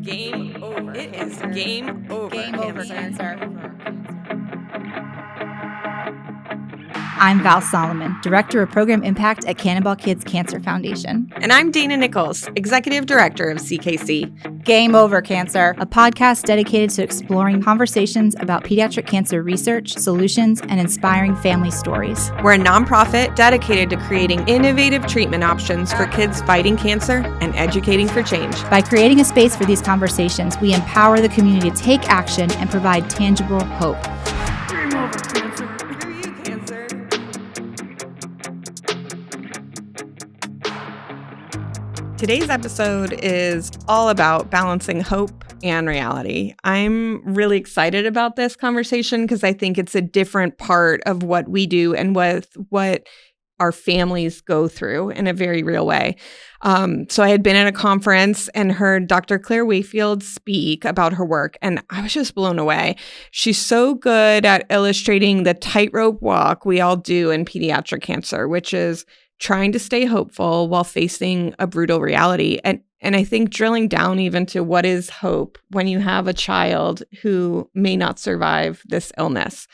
Game over. It is game over. Game over, cancer. I'm Val Solomon, Director of Program Impact at Cannonball Kids Cancer Foundation. And I'm Dana Nichols, Executive Director of CKC. Game Over Cancer, a podcast dedicated to exploring conversations about pediatric cancer research, solutions, and inspiring family stories. We're a nonprofit dedicated to creating innovative treatment options for kids fighting cancer and educating for change. By creating a space for these conversations, we empower the community to take action and provide tangible hope. Game over, cancer. Screw you, cancer. Today's episode is all about balancing hope and reality. I'm really excited about this conversation because I think it's a different part of what we do and what our families go through in a very real way. So I had been at a conference and heard Dr. Claire Wakefield speak about her work, and I was just blown away. She's so good at illustrating the tightrope walk we all do in pediatric cancer, which is trying to stay hopeful while facing a brutal reality. And I think drilling down even to what is hope when you have a child who may not survive this illness.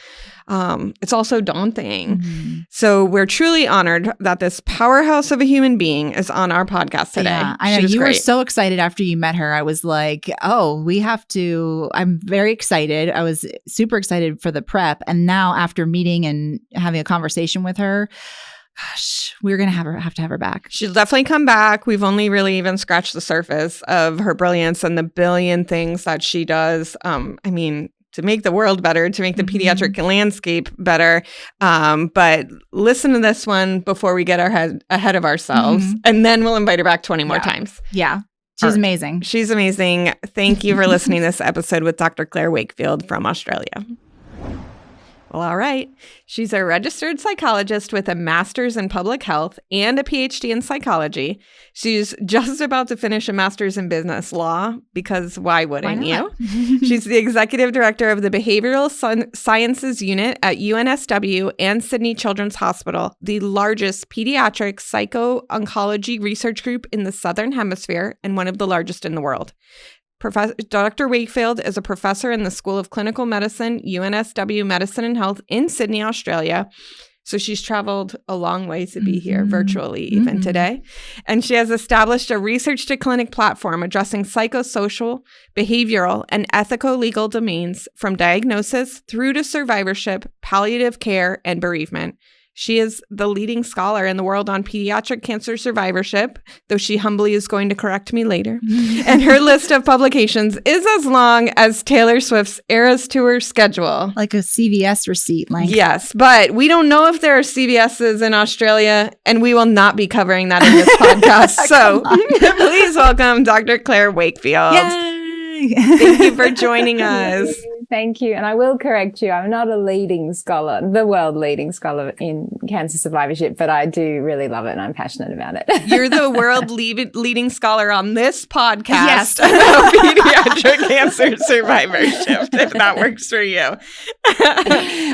It's also daunting. Mm-hmm. So we're truly honored that this powerhouse of a human being is on our podcast today. Yeah, I know. You were so excited after you met her. I was like, oh, we have to. I'm very excited. I was super excited for the prep. And now after meeting and having a conversation with her, gosh, we're going to have to have her back. She'll definitely come back. We've only really even scratched the surface of her brilliance and the billion things that she does. To make the world better, to make the pediatric landscape better. But listen to this one before we get ahead of ourselves. And then we'll invite her back 20 more times. Yeah. She's amazing. She's amazing. Thank you for listening to this episode with Dr. Claire Wakefield from Australia. Well, all right. She's a registered psychologist with a master's in public health and a PhD in psychology. She's just about to finish a master's in business law because why wouldn't you? She's the executive director of the Behavioral Sciences Unit at UNSW and Sydney Children's Hospital, the largest pediatric psycho-oncology research group in the Southern Hemisphere and one of the largest in the world. Dr. Wakefield is a professor in the School of Clinical Medicine, UNSW Medicine and Health in Sydney, Australia. So she's traveled a long way to be here virtually even today. And she has established a research to clinic platform addressing psychosocial, behavioral, and ethico-legal domains from diagnosis through to survivorship, palliative care, and bereavement. She is the leading scholar in the world on pediatric cancer survivorship, though she humbly is going to correct me later. And her list of publications is as long as Taylor Swift's Eras Tour schedule. Like a CVS receipt length. Yes, but we don't know if there are CVSs in Australia, and we will not be covering that in this podcast. So please welcome Dr. Claire Wakefield. Yay! Thank you for joining us. Thank you. And I will correct you. I'm not a leading scholar, the world leading scholar in cancer survivorship, but I do really love it and I'm passionate about it. You're the world leading scholar on this podcast Yes. about pediatric cancer survivorship, if that works for you.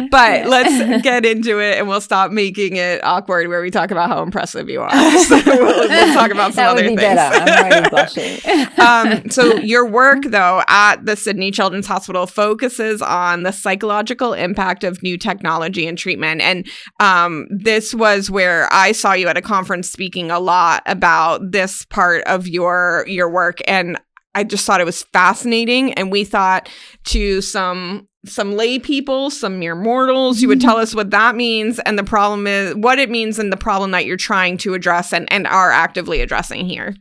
But let's get into it and we'll stop making it awkward where we talk about how impressive you are. So we'll talk about some other things. I'm already blushing. So your work, though, at the Sydney Children's Hospital focuses on the psychological impact of new technology and treatment. And this was where I saw you at a conference speaking a lot about this part of your work. And I just thought it was fascinating. And we thought to some lay people, some mere mortals, you would tell us what that means and the problem is what it means and the problem that you're trying to address and are actively addressing here.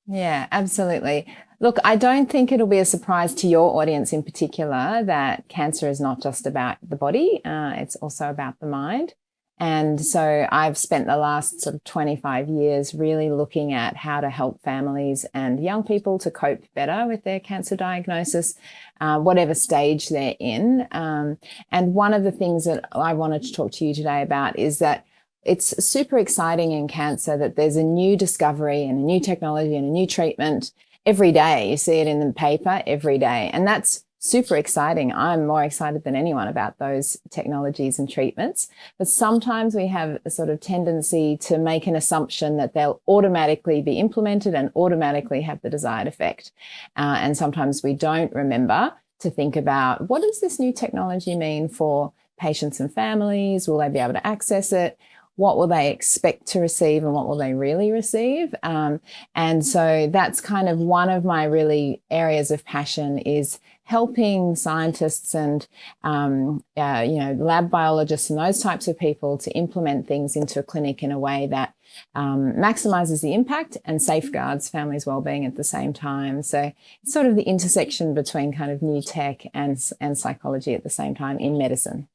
Yeah, absolutely. Look, I don't think it'll be a surprise to your audience in particular that cancer is not just about the body, it's also about the mind. And so I've spent the last sort of 25 years really looking at how to help families and young people to cope better with their cancer diagnosis, whatever stage they're in. And one of the things that I wanted to talk to you today about is that it's super exciting in cancer that there's a new discovery and a new technology and a new treatment every day. You see it in the paper every day. And that's super exciting. I'm more excited than anyone about those technologies and treatments. But sometimes we have a sort of tendency to make an assumption that they'll automatically be implemented and automatically have the desired effect. And sometimes we don't remember to think about, what does this new technology mean for patients and families? Will they be able to access it? What will they expect to receive and what will they really receive? And so that's kind of one of my really areas of passion, is helping scientists and, lab biologists and those types of people to implement things into a clinic in a way that maximizes the impact and safeguards families' well-being at the same time. So it's sort of the intersection between kind of new tech and psychology at the same time in medicine.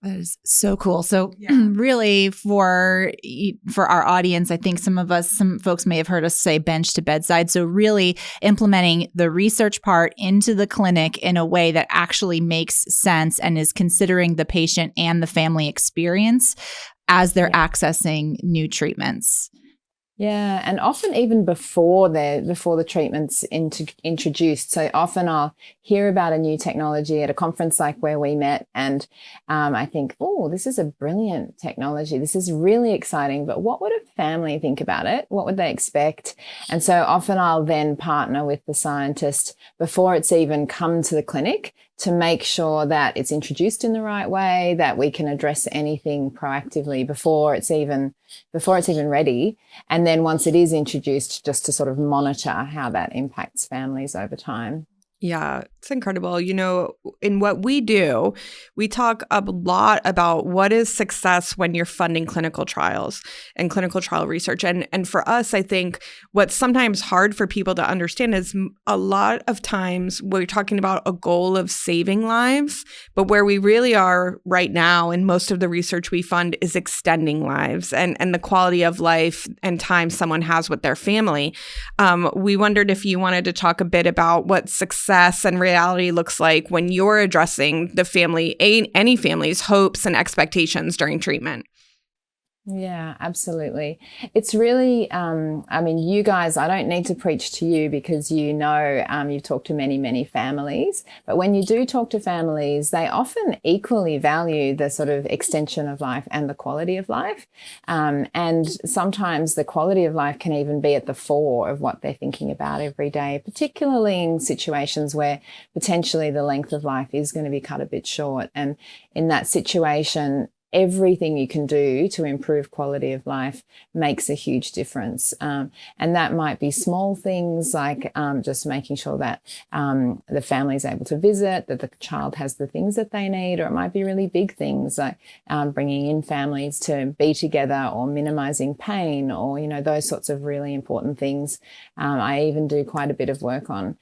That is so cool. So really for our audience, I think some folks may have heard us say bench to bedside. So really implementing the research part into the clinic in a way that actually makes sense and is considering the patient and the family experience as they're accessing new treatments. Yeah, and often even before the treatment's introduced. So often I'll hear about a new technology at a conference like where we met, and I think, oh, this is a brilliant technology. This is really exciting, but what would a family think about it? What would they expect? And so often I'll then partner with the scientist before it's even come to the clinic to make sure that it's introduced in the right way, that we can address anything proactively before it's even ready. And then once it is introduced, just to sort of monitor how that impacts families over time. Yeah, it's incredible. You know, in what we do, we talk a lot about what is success when you're funding clinical trials and clinical trial research. And for us, I think what's sometimes hard for people to understand is a lot of times we're talking about a goal of saving lives, but where we really are right now in most of the research we fund is extending lives and the quality of life and time someone has with their family. We wondered if you wanted to talk a bit about what success and reality looks like when you're addressing the family, any family's hopes and expectations during treatment. Yeah, absolutely. It's really, you guys, I don't need to preach to you because you've talked to many, many families, but when you do talk to families, they often equally value the sort of extension of life and the quality of life. And sometimes the quality of life can even be at the fore of what they're thinking about every day, particularly in situations where potentially the length of life is going to be cut a bit short. And in that situation, everything you can do to improve quality of life makes a huge difference. And that might be small things like just making sure that the family is able to visit, that the child has the things that they need, or it might be really big things like bringing in families to be together or minimizing pain or, those sorts of really important things. I even do quite a bit of work on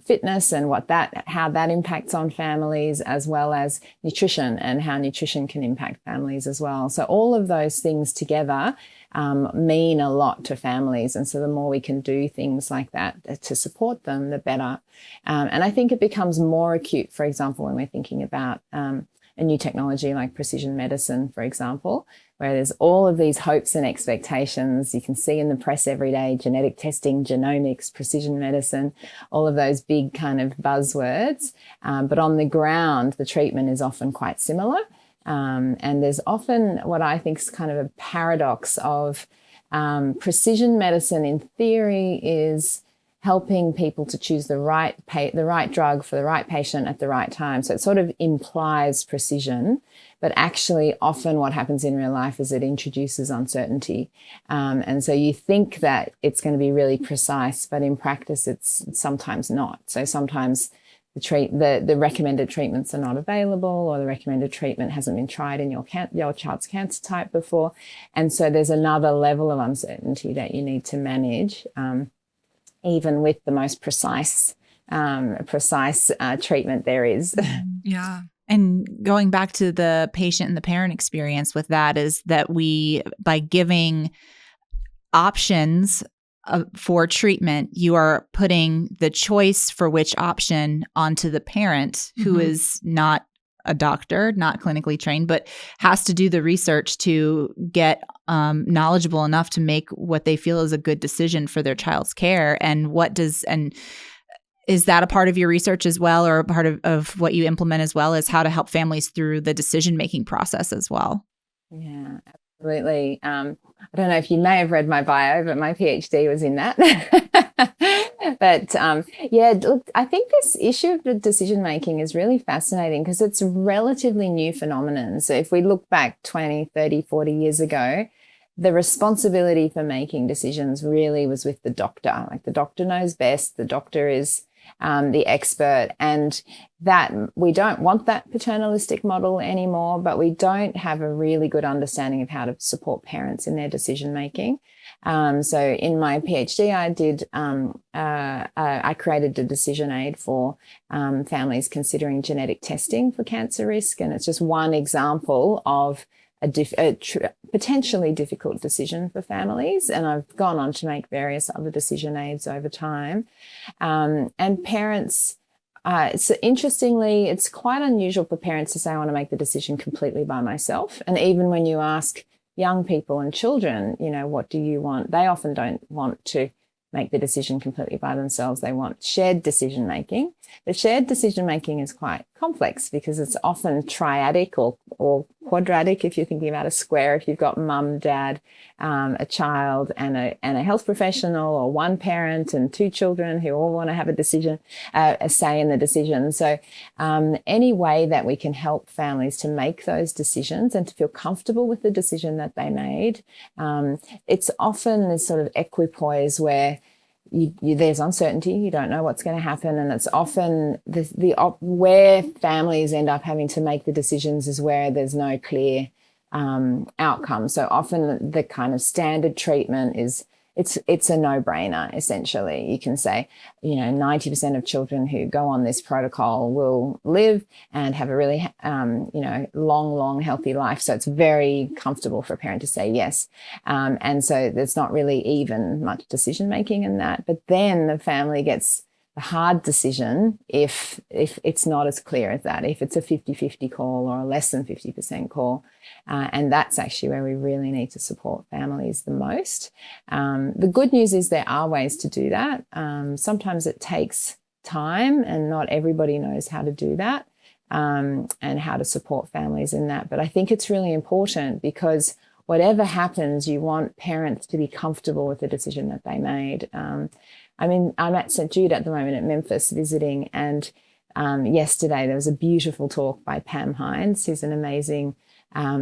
fitness and how that impacts on families, as well as nutrition and how nutrition can impact families as well. So all of those things together mean a lot to families. And so the more we can do things like that to support them, the better. And I think it becomes more acute, for example, when we're thinking about a new technology like precision medicine, for example, where there's all of these hopes and expectations. You can see in the press every day, genetic testing, genomics, precision medicine, all of those big kind of buzzwords. But on the ground, the treatment is often quite similar. And there's often what I think is kind of a paradox of precision medicine in theory is helping people to choose the right drug for the right patient at the right time. So it sort of implies precision, but actually often what happens in real life is it introduces uncertainty. And so you think that it's going to be really precise, but in practice it's sometimes not. So sometimes the recommended treatments are not available, or the recommended treatment hasn't been tried in your child's cancer type before. And so there's another level of uncertainty that you need to manage, even with the most precise treatment there is. Yeah. And going back to the patient and the parent experience with that is that by giving options for treatment, you are putting the choice for which option onto the parent who is not a doctor, not clinically trained, but has to do the research to get knowledgeable enough to make what they feel is a good decision for their child's care. And Is that a part of your research as well, or a part of what you implement as well, is how to help families through the decision-making process as well? Yeah, absolutely. I don't know if you may have read my bio, but my PhD was in that. But yeah, look, I think this issue of the decision making is really fascinating because it's a relatively new phenomenon. So if we look back 20, 30, 40 years ago, the responsibility for making decisions really was with the doctor. Like, the doctor knows best, the doctor is the expert, and that we don't want that paternalistic model anymore, but we don't have a really good understanding of how to support parents in their decision making. So in my PhD, I created a decision aid for families considering genetic testing for cancer risk, and it's just one example of a potentially difficult decision for families. And I've gone on to make various other decision aids over time. And parents, so interestingly, it's quite unusual for parents to say, I want to make the decision completely by myself. And even when you ask young people and children, you know, what do you want? They often don't want to make the decision completely by themselves. They want shared decision making. The shared decision making is quite complex because it's often triadic or quadratic if you're thinking about a square. If you've got mum, dad, a child and a health professional, or one parent and two children who all want to have a say in the decision. So any way that we can help families to make those decisions and to feel comfortable with the decision that they made, it's often this sort of equipoise where there's uncertainty, you don't know what's going to happen, and it's often where families end up having to make the decisions is where there's no clear outcome. So often the kind of standard treatment is it's a no-brainer, essentially. You can say, 90% of children who go on this protocol will live and have a really, long, healthy life. So it's very comfortable for a parent to say yes. And so there's not really even much decision-making in that. But then the family gets the hard decision if it's not as clear as that, if it's a 50-50 call or a less than 50% call. And that's actually where we really need to support families the most. The good news is there are ways to do that. Sometimes it takes time and not everybody knows how to do that, and how to support families in that. But I think it's really important because whatever happens, you want parents to be comfortable with the decision that they made. I'm at St. Jude at the moment at Memphis visiting, and yesterday there was a beautiful talk by Pam Hines, who's an amazing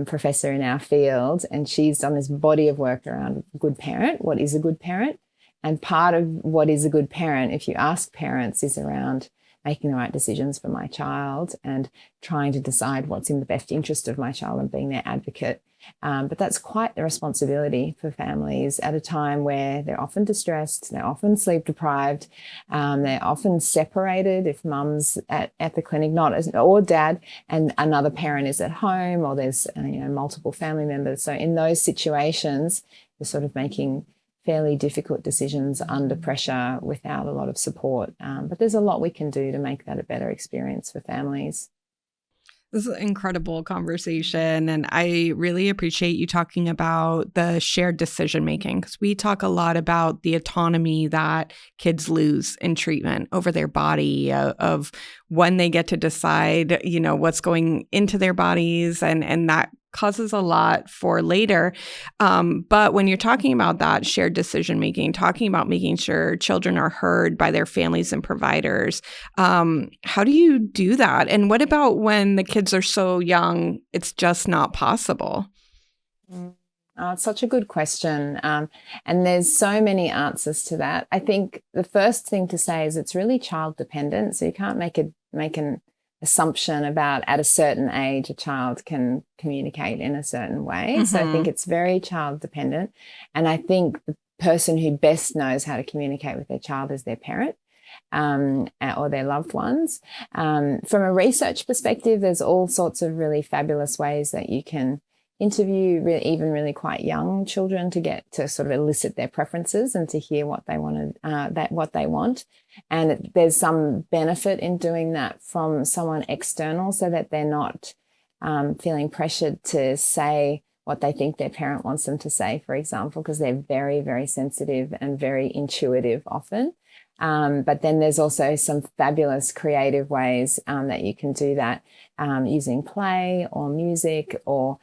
professor in our field, and she's done this body of work around good parent. What is a good parent? And part of what is a good parent, if you ask parents, is around making the right decisions for my child and trying to decide what's in the best interest of my child and being their advocate. But that's quite the responsibility for families at a time where they're often distressed, they're often sleep deprived, they're often separated if mum's at the clinic, or dad, and another parent is at home, or there's multiple family members. So in those situations, you're sort of making fairly difficult decisions under pressure without a lot of support. But there's a lot we can do to make that a better experience for families. This is an incredible conversation, and I really appreciate you talking about the shared decision making, because we talk a lot about the autonomy that kids lose in treatment over their body, of when they get to decide, what's going into their bodies, and that causes a lot for later. But when you're talking about that shared decision making, talking about making sure children are heard by their families and providers, how do you do that? And what about when the kids are so young, it's just not possible? It's such a good question. And there's so many answers to that. I think the first thing to say is it's really child dependent. So you can't make an assumption about at a certain age a child can communicate in a certain way. Mm-hmm. So I think it's very child dependent. And I think the person who best knows how to communicate with their child is their parent. Or their loved ones. From a research perspective, there's all sorts of really fabulous ways that you can interview even really quite young children to get to sort of elicit their preferences and to hear what they want. And there's some benefit in doing that from someone external, so that they're not feeling pressured to say what they think their parent wants them to say, for example, because they're very, very sensitive and very intuitive often. But then there's also some fabulous creative ways that you can do that using play or music or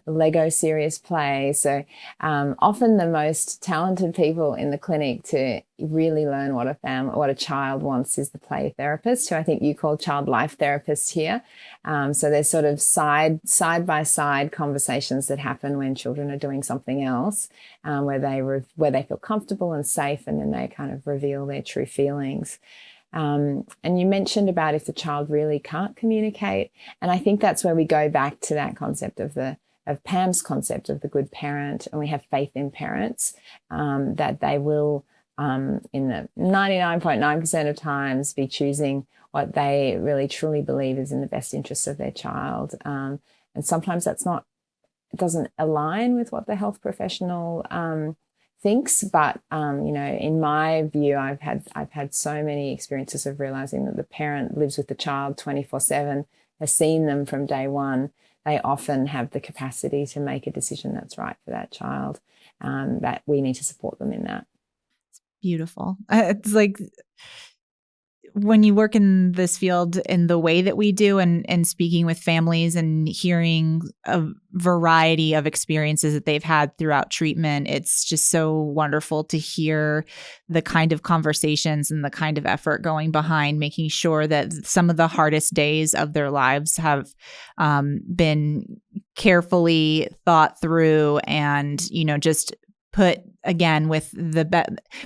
Lego serious play. So often the most talented people in the clinic to really learn what a child wants is the play therapist, who I think you call child life therapist here. So there's sort of side by side conversations that happen when children are doing something else, where they feel comfortable and safe, and then they kind of reveal their true feelings. And you mentioned about if the child really can't communicate. And I think that's where we go back to that concept of Pam's concept of the good parent. And we have faith in parents, that they will, in the 99.9% of times, be choosing what they really truly believe is in the best interest of their child. And sometimes it doesn't align with what the health professional thinks, but in my view, I've had so many experiences of realizing that the parent lives with the child 24/7, has seen them from day one. They often have the capacity to make a decision that's right for that child, that we need to support them in that. Beautiful. It's like when you work in this field in the way that we do, and speaking with families and hearing a variety of experiences that they've had throughout treatment, it's just so wonderful to hear the kind of conversations and the kind of effort going behind making sure that some of the hardest days of their lives have been carefully thought through, and, just put again with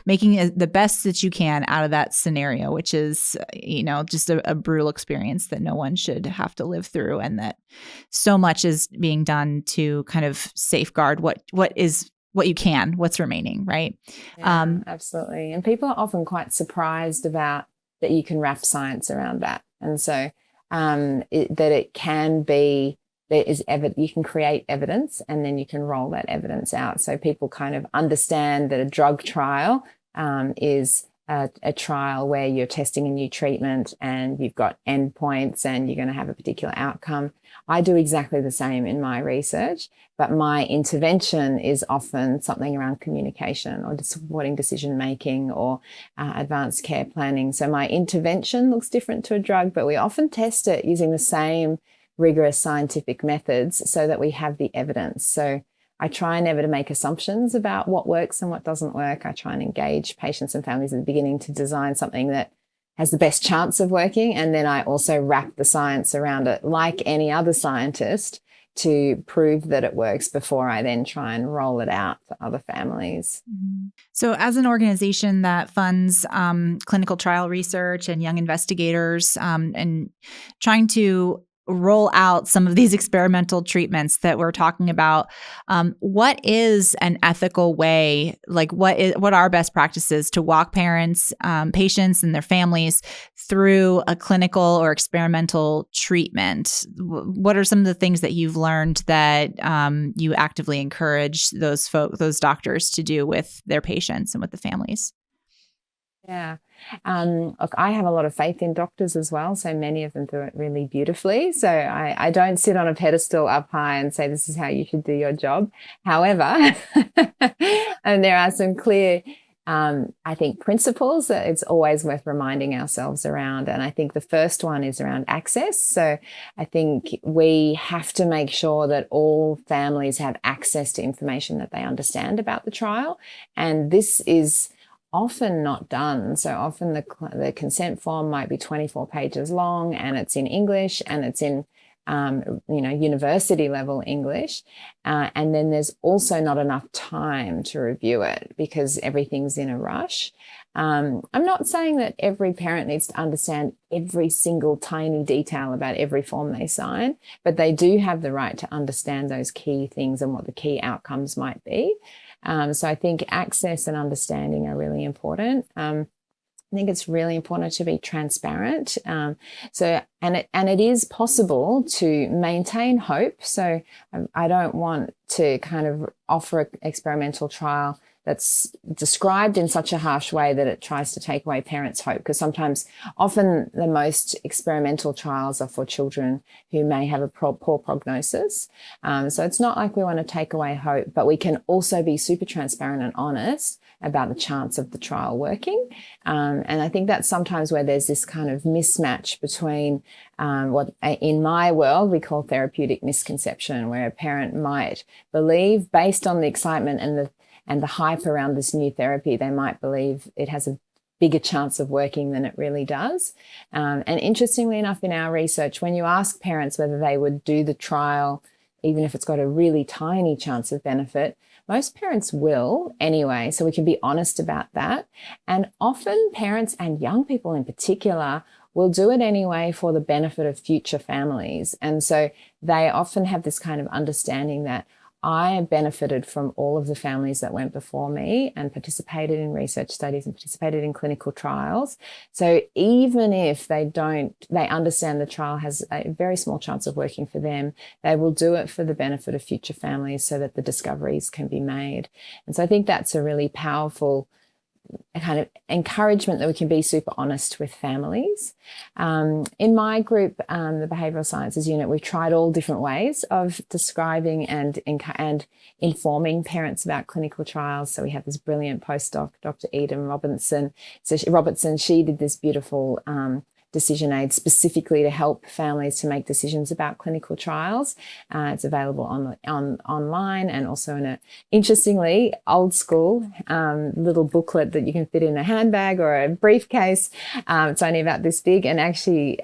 making the best that you can out of that scenario, which is, just a brutal experience that no one should have to live through, and that so much is being done to kind of safeguard what's remaining, right? Yeah, absolutely. And people are often quite surprised about that you can wrap science around that. And so that it can be, you can create evidence, and then you can roll that evidence out. So people kind of understand that a drug trial is a trial where you're testing a new treatment and you've got endpoints and you're going to have a particular outcome. I do exactly the same in my research, but my intervention is often something around communication or supporting decision making or advanced care planning. So my intervention looks different to a drug, but we often test it using the same rigorous scientific methods so that we have the evidence. So I try never to make assumptions about what works and what doesn't work. I try and engage patients and families at the beginning to design something that has the best chance of working. And then I also wrap the science around it like any other scientist to prove that it works before I then try and roll it out for other families. So as an organization that funds clinical trial research and young investigators, and trying to roll out some of these experimental treatments that we're talking about, what is an ethical way, like what are best practices to walk parents, patients and their families through a clinical or experimental treatment? What are some of the things that you've learned that you actively encourage those doctors to do with their patients and with the families? Yeah. Look, I have a lot of faith in doctors as well. So many of them do it really beautifully. So I don't sit on a pedestal up high and say, this is how you should do your job. However, and there are some clear, I think, principles that it's always worth reminding ourselves around. And I think the first one is around access. So I think we have to make sure that all families have access to information that they understand about the trial. And this is often not done. So often the consent form might be 24 pages long, and it's in English, and it's in university level English. And then there's also not enough time to review it because everything's in a rush. I'm not saying that every parent needs to understand every single tiny detail about every form they sign, but they do have the right to understand those key things and what the key outcomes might be. So I think access and understanding are really important. I think it's really important to be transparent. And it is possible to maintain hope. So I don't want to kind of offer an experimental trial that's described in such a harsh way that it tries to take away parents' hope, because often the most experimental trials are for children who may have a poor prognosis. So it's not like we want to take away hope, but we can also be super transparent and honest about the chance of the trial working. And I think that's sometimes where there's this kind of mismatch between what in my world we call therapeutic misconception, where a parent might believe, based on the excitement and the hype around this new therapy, they might believe it has a bigger chance of working than it really does. And interestingly enough, in our research, when you ask parents whether they would do the trial, even if it's got a really tiny chance of benefit, most parents will anyway. So we can be honest about that. And often parents, and young people in particular, will do it anyway for the benefit of future families. And so they often have this kind of understanding that I benefited from all of the families that went before me and participated in research studies and participated in clinical trials. So even if they understand the trial has a very small chance of working for them, they will do it for the benefit of future families so that the discoveries can be made. And so I think that's a really powerful kind of encouragement that we can be super honest with families. In my group, the Behavioural Sciences Unit, we've tried all different ways of describing and informing parents about clinical trials. So we have this brilliant postdoc, Dr. Eden Robertson. She did this beautiful decision aid specifically to help families to make decisions about clinical trials. It's available online and also in a, interestingly, old school little booklet that you can fit in a handbag or a briefcase. It's only about this big, and actually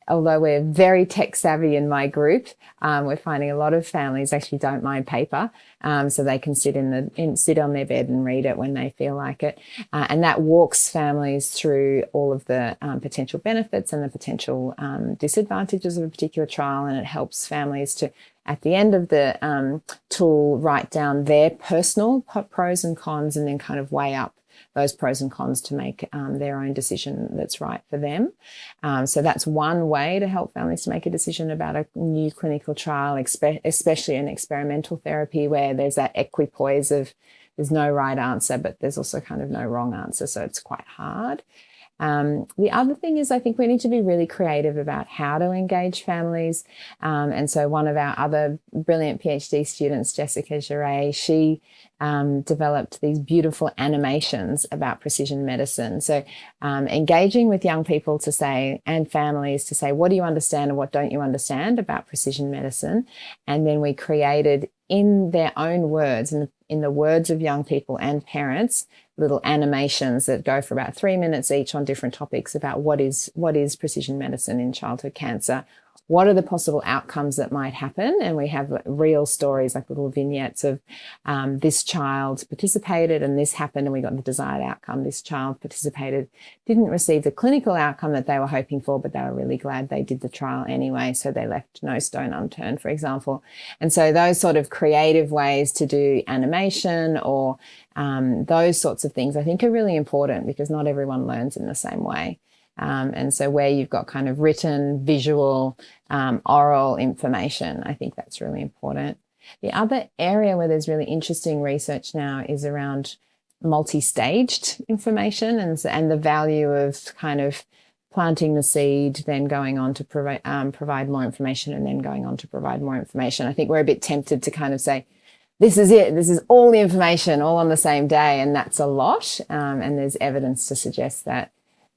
although we're very tech savvy in my group, we're finding a lot of families actually don't mind paper, so they can sit on their bed and read it when they feel like it, and that walks families through all of the potential benefits and the potential disadvantages of a particular trial, and it helps families to, at the end of the tool, write down their personal pros and cons, and then kind of weigh up those pros and cons to make their own decision that's right for them. So that's one way to help families to make a decision about a new clinical trial, especially an experimental therapy where there's that equipoise of there's no right answer, but there's also kind of no wrong answer. So it's quite hard. The other thing is I think we need to be really creative about how to engage families. And so one of our other brilliant PhD students, Jessica Giray, she developed these beautiful animations about precision medicine. So engaging with young people to say, and families to say, what do you understand and what don't you understand about precision medicine? And then we created, in their own words, in the words of young people and parents, little animations that go for about 3 minutes each on different topics about what is precision medicine in childhood cancer. What are the possible outcomes that might happen? And we have real stories, like little vignettes of this child participated and this happened and we got the desired outcome. This child participated, didn't receive the clinical outcome that they were hoping for, but they were really glad they did the trial anyway. So they left no stone unturned, for example. And so those sort of creative ways to do animation or those sorts of things I think are really important, because not everyone learns in the same way. And so where you've got kind of written, visual, oral information, I think that's really important. The other area where there's really interesting research now is around multi-staged information and the value of kind of planting the seed, then going on to provide more information, and then going on to provide more information. I think we're a bit tempted to kind of say, this is it, this is all the information all on the same day, and that's a lot. And there's evidence to suggest that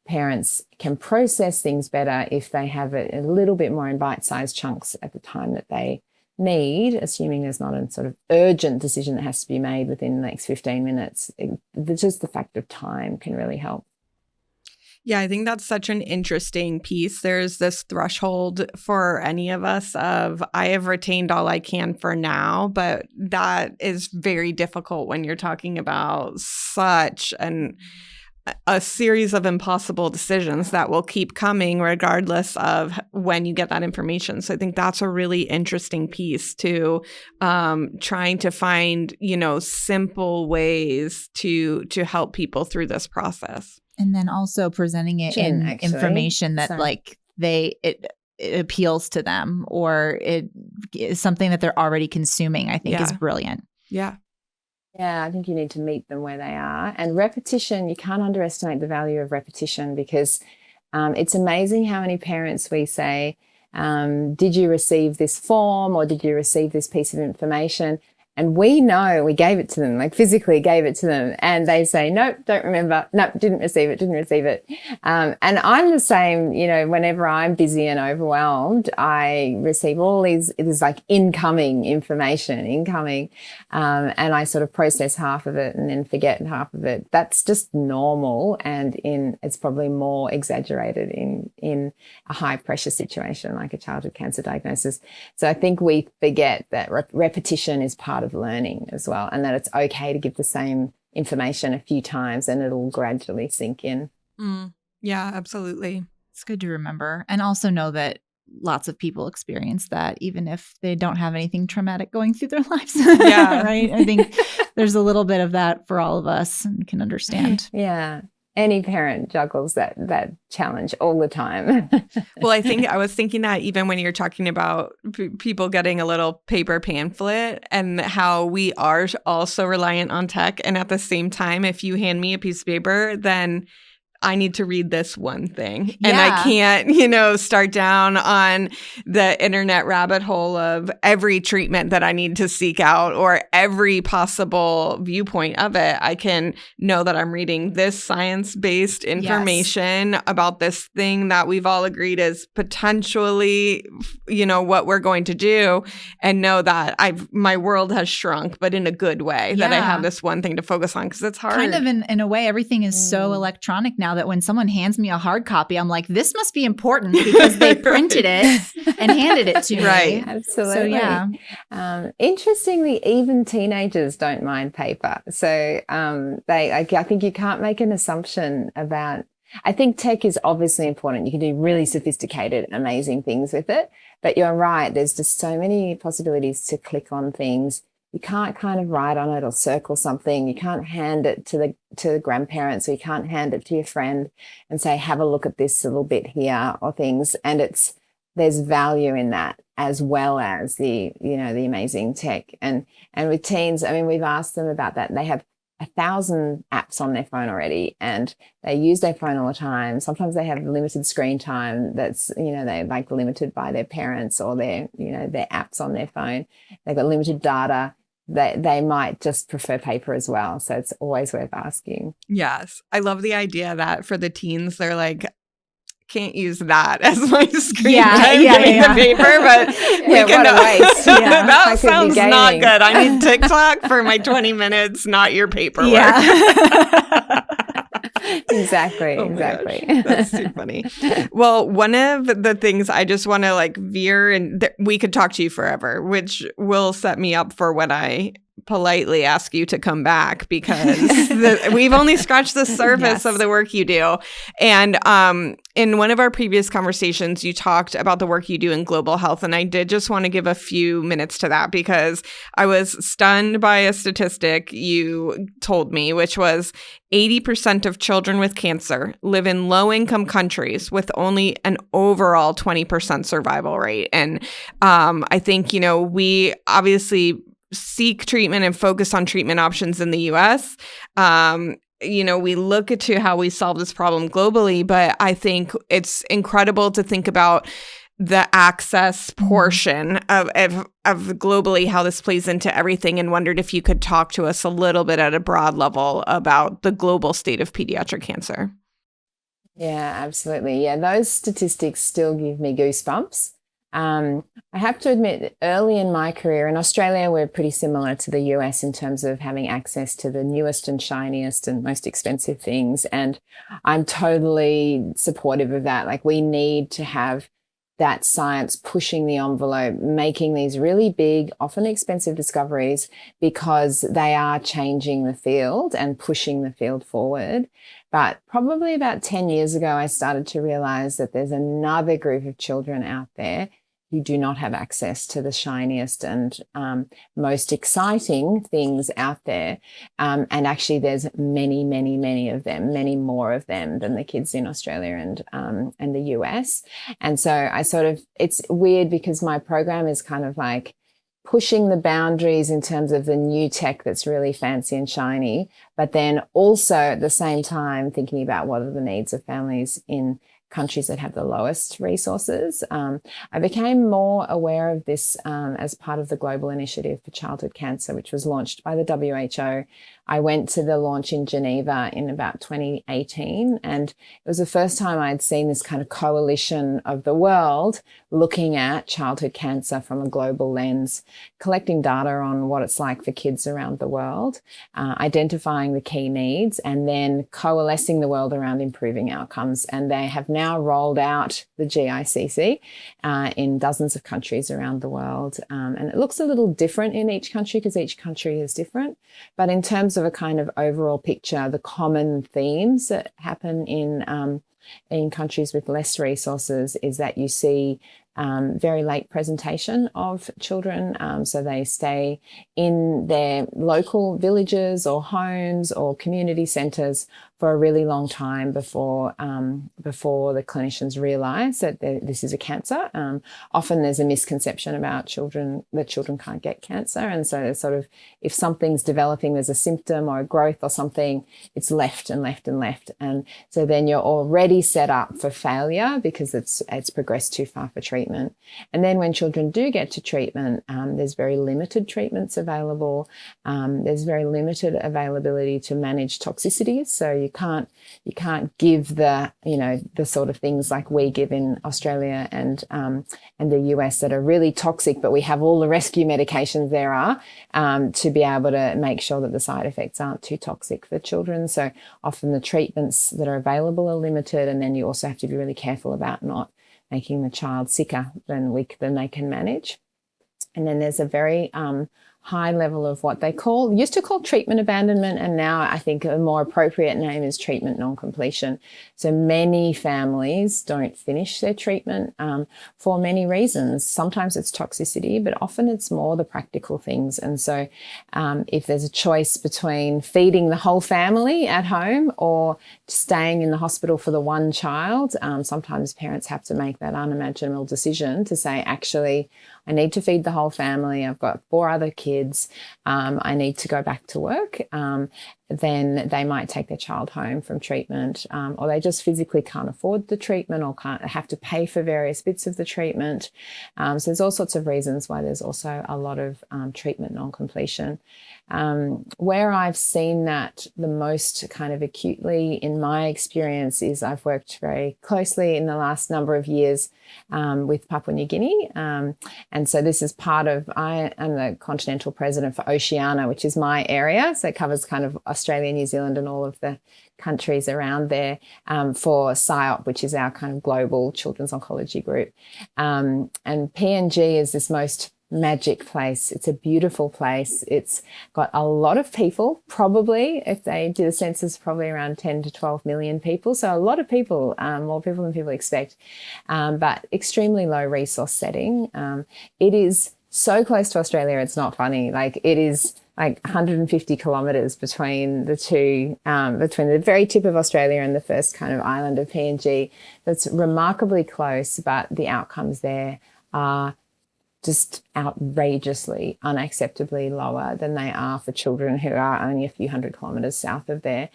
parents can process things better if they have it a little bit more in bite-sized chunks at the time that they need, assuming there's not a sort of urgent decision that has to be made within the next 15 minutes. Just the fact of time can really help. Yeah, I think that's such an interesting piece. There's this threshold for any of us of, I have retained all I can for now, but that is very difficult when you're talking about such a series of impossible decisions that will keep coming regardless of when you get that information. So I think that's a really interesting piece to trying to find, simple ways to help people through this process. And then also presenting it in information that it appeals to them, or it is something that they're already consuming, I think is brilliant. Yeah. Yeah, I think you need to meet them where they are. And repetition, you can't underestimate the value of repetition, because it's amazing how many parents we say, did you receive this form or did you receive this piece of information? And we know we gave it to them, like physically gave it to them. And they say, nope, don't remember. Nope, didn't receive it. And I'm the same, you know, whenever I'm busy and overwhelmed, I receive all these, it is like incoming information, and I sort of process half of it and then forget half of it. That's just normal. And it's probably more exaggerated in a high pressure situation like a childhood cancer diagnosis. So I think we forget that repetition is part of learning as well, and that it's okay to give the same information a few times and it'll gradually sink in. Yeah, absolutely. It's good to remember, and also know that lots of people experience that even if they don't have anything traumatic going through their lives. Yeah. Right. I think there's a little bit of that for all of us and can understand. Yeah. Any parent juggles that challenge all the time. Well, I was thinking that even when you're talking about people getting a little paper pamphlet and how we are also reliant on tech. And at the same time, if you hand me a piece of paper, then I need to read this one thing. And I can't, start down on the internet rabbit hole of every treatment that I need to seek out or every possible viewpoint of it. I can know that I'm reading this science-based information about this thing that we've all agreed is potentially, what we're going to do, and know that my world has shrunk, but in a good way, that I have this one thing to focus on, because it's hard. Kind of in a way, everything is so electronic now that when someone hands me a hard copy, I'm like, this must be important because they printed it and handed it to me. Right. Absolutely. So, yeah. Interestingly, even teenagers don't mind paper. So I think you can't make an assumption about, I think tech is obviously important. You can do really sophisticated, amazing things with it. But you're right. There's just so many possibilities to click on things. You can't kind of write on it or circle something. You can't hand it to the grandparents, or you can't hand it to your friend and say, have a look at this little bit here or things. And there's value in that, as well as the amazing tech. And with teens, I mean, we've asked them about that. They have 1,000 apps on their phone already, and they use their phone all the time. Sometimes they have limited screen time that's, they're like limited by their parents or their apps on their phone. They've got limited data. They might just prefer paper as well. So it's always worth asking. Yes. I love the idea that for the teens, they're like, can't use that as my screen time. Give me the paper, but we can what a waste. That sounds not good. I need TikTok for my 20 minutes, not your paperwork. Yeah. Exactly. That's too funny. Well, one of the things I just want to veer, and we could talk to you forever, which will set me up for when I politely ask you to come back, because we've only scratched the surface of the work you do. And in one of our previous conversations, you talked about the work you do in global health. And I did just want to give a few minutes to that, because I was stunned by a statistic you told me, which was 80% of children with cancer live in low-income countries with only an overall 20% survival rate. And I think, we obviously seek treatment and focus on treatment options in the U.S. We look into how we solve this problem globally, but I think it's incredible to think about the access portion of globally, how this plays into everything, and wondered if you could talk to us a little bit at a broad level about the global state of pediatric cancer. Yeah, absolutely. Yeah, those statistics still give me goosebumps. I have to admit, early in my career in Australia, we're pretty similar to the US in terms of having access to the newest and shiniest and most expensive things. And I'm totally supportive of that. We need to have that science pushing the envelope, making these really big, often expensive discoveries, because they are changing the field and pushing the field forward. But probably about 10 years ago, I started to realize that there's another group of children out there who do not have access to the shiniest and most exciting things out there. And actually, there's many, many, many of them, many more of them than the kids in Australia and the US. And so it's weird, because my program is kind of pushing the boundaries in terms of the new tech that's really fancy and shiny, but then also at the same time thinking about what are the needs of families in countries that have the lowest resources. I became more aware of this as part of the Global Initiative for Childhood Cancer, which was launched by the WHO. I went to the launch in Geneva in about 2018, and it was the first time I'd seen this kind of coalition of the world looking at childhood cancer from a global lens, collecting data on what it's like for kids around the world, identifying the key needs, and then coalescing the world around improving outcomes. And they have now rolled out the GICC in dozens of countries around the world. And it looks a little different in each country because each country is different. But in terms of a kind of overall picture, the common themes that happen in countries with less resources is that you see very late presentation of children. So they stay in their local villages or homes or community centres for a really long time before the clinicians realise that this is a cancer. Often there's a misconception about children that children can't get cancer, and so it's sort of, if something's developing, there's a symptom or a growth or something, it's left and left and left, and so then you're already set up for failure because it's progressed too far for treatment. And then when children do get to treatment, there's very limited treatments available. There's very limited availability to manage toxicities, so you can't give the sort of things like we give in Australia and the US that are really toxic, but we have all the rescue medications there are to be able to make sure that the side effects aren't too toxic for children. So often the treatments that are available are limited, and then you also have to be really careful about not making the child sicker than they can manage. And then there's a very high level of what they used to call treatment abandonment, and now I think a more appropriate name is treatment non-completion. So many families don't finish their treatment for many reasons. Sometimes it's toxicity, but often it's more the practical things. And so if there's a choice between feeding the whole family at home or staying in the hospital for the one child, sometimes parents have to make that unimaginable decision to say, actually, I need to feed the whole family. I've got 4 other kids. I need to go back to work. Then they might take their child home from treatment, or they just physically can't afford the treatment or have to pay for various bits of the treatment. So there's all sorts of reasons why there's also a lot of treatment non-completion. Where I've seen that the most kind of acutely in my experience is I've worked very closely in the last number of years with Papua New Guinea. And so this is I am the continental president for Oceania, which is my area. So it covers kind of Australia, New Zealand, and all of the countries around there for PSYOP, which is our kind of global children's oncology group. And PNG is this most magic place. It's a beautiful place. It's got a lot of people, probably, if they did a census, probably around 10 to 12 million people. So a lot of people, more people than people expect, but extremely low resource setting. It is so close to Australia, it's not funny. Like, it is like 150 kilometres between the two, between the very tip of Australia and the first kind of island of PNG. That's remarkably close, but the outcomes there are just outrageously, unacceptably lower than they are for children who are only a few hundred kilometres south of there.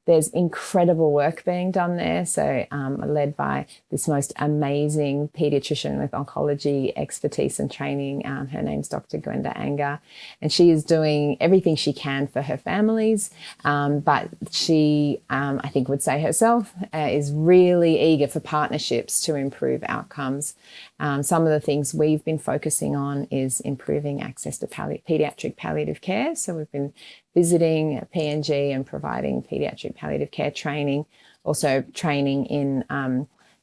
There's incredible work being done there, so led by this most amazing paediatrician with oncology expertise and training. Her name's Dr. Gwenda Anger, and she is doing everything she can for her families, but she, I think would say herself, is really eager for partnerships to improve outcomes. Some of the things we've been focusing on is improving access to paediatric palliative care. So we've been visiting PNG and providing paediatric palliative care training, also training in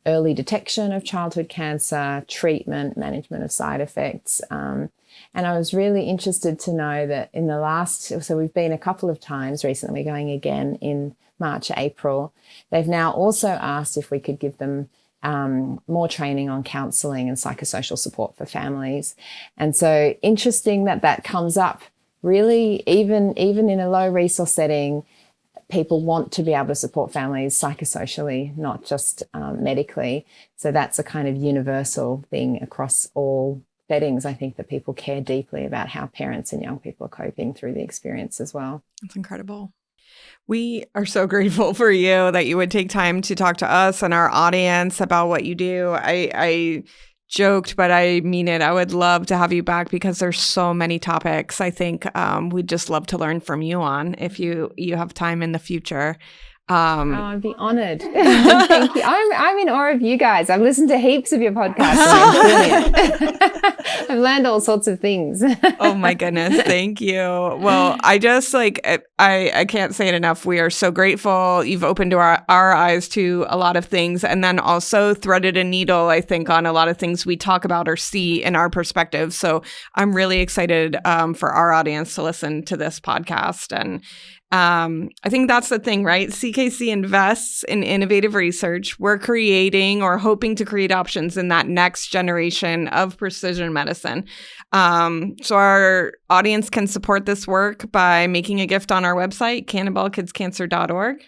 early detection of childhood cancer, treatment, management of side effects. And I was really interested to know that so we've been a couple of times recently, we're going again in March, April. They've now also asked if we could give them more training on counselling and psychosocial support for families. And so interesting that comes up really, even in a low resource setting, people want to be able to support families psychosocially, not just medically. So that's a kind of universal thing across all settings. I think that people care deeply about how parents and young people are coping through the experience as well. That's incredible. We are so grateful for you that you would take time to talk to us and our audience about what you do. I joked, but I mean it. I would love to have you back because there's so many topics I think we'd just love to learn from you on if you have time in the future. I'd be honored. Thank you. I'm in awe of you guys. I've listened to heaps of your podcasts. I've learned all sorts of things. Oh my goodness. Thank you. Well, I just I can't say it enough. We are so grateful. You've opened our eyes to a lot of things and then also threaded a needle, I think, on a lot of things we talk about or see in our perspective. So I'm really excited for our audience to listen to this podcast. And I think that's the thing, right? CKC invests in innovative research. We're creating or hoping to create options in that next generation of precision medicine. So our audience can support this work by making a gift on our website, CannibaleKidsCancer.org.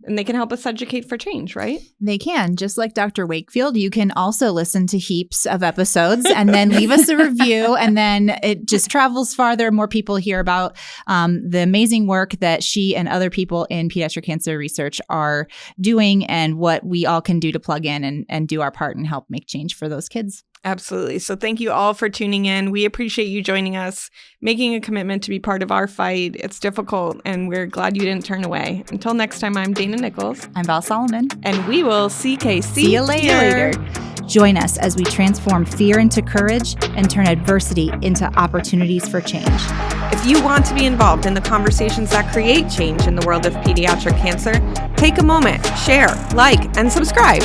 And they can help us educate for change, right? They can. Just like Dr. Wakefield, you can also listen to heaps of episodes and then leave us a review. And then it just travels farther. More people hear about the amazing work that she and other people in pediatric cancer research are doing and what we all can do to plug in and do our part and help make change for those kids. Absolutely. So thank you all for tuning in. We appreciate you joining us, making a commitment to be part of our fight. It's difficult, and we're glad you didn't turn away. Until next time, I'm Dana Nichols. I'm Val Solomon. And we will CKC. See you later. Join us as we transform fear into courage and turn adversity into opportunities for change. If you want to be involved in the conversations that create change in the world of pediatric cancer, take a moment, share, like, and subscribe.